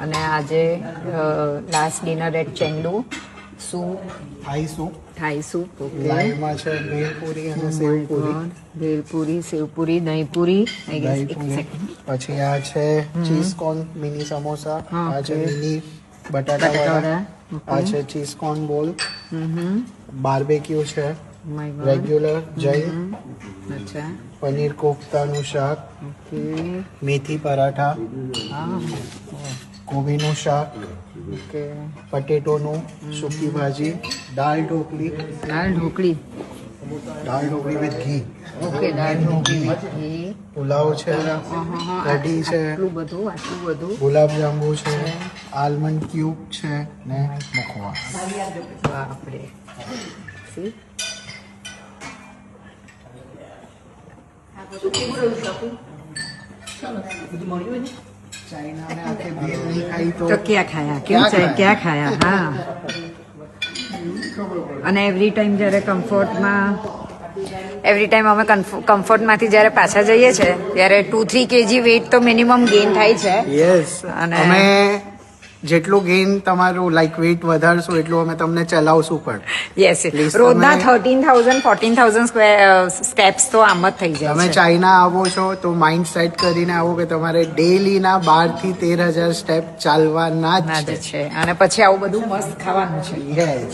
અને આજે last dinner at ચેન્ડુ soup થાઈ સૂપ ઓકે લાઈવમાં છે ભેલપુરી અને સેવપુરી. ભેલપુરી સેવપુરી દહીંપુરી આઈ ગેસ એક સેકન્ડ પછી આ છે ચીઝ કોર્ન મિની સમોસા. આ છે Okay. મિની બટાટા વડા. આ છે ચીઝ કોર્ન બોલ. બાર્બેક્યુ છે માય ગોડ રેગ્યુલર જૈન. અચ્છા પનીર કોફતાનું શાક. ઓકે મેથી પરાઠા. હા કોબીનું શાક. ઓકે પટેટોનું સૂકી ભાજી. દાળ ઢોકળી. દાળ ઢોકળી વિથ ઘી. ઓકે દાળ ઢોકળી with ઘી. પુલાવ છે. કઢી છે. આટલું બધું ગુલાબ જાંબુ છે. આલમંડ ક્યુબ છે ને મખવા. બાપરે See? ચાઇનાને આખે ભેળ નહીં ખાઈ તો ક્યાં ખાયા કેમ છે ક્યાં ખાયા હા અને એવરી ટાઈમ જ્યારે અમે કમ્ફર્ટમાંથી જ્યારે પાછા જઈએ છીએ ત્યારે 2-3 kg વેઇટ તો મિનિમમ ગેઇન થાય છે. યસ અને અમે જેટલું ગેઇન તમારું લાઈક વેઇટ વધારશું એટલું અમે તમને ચલાવશું પણ. યસ રોજના 13,000 14,000 સ્ટેપ્સ તો આમ જ થઈ જાય તમે છે. ચાઇના આવો છો તો માઇન્ડ સેટ કરીને આવો કે તમારે ડેઈલીના 12 થી 13,000 સ્ટેપ ચાલવાના ના જ જ છે અને પછી આવું બધું મસ્ત ખાવાનું છે. યસ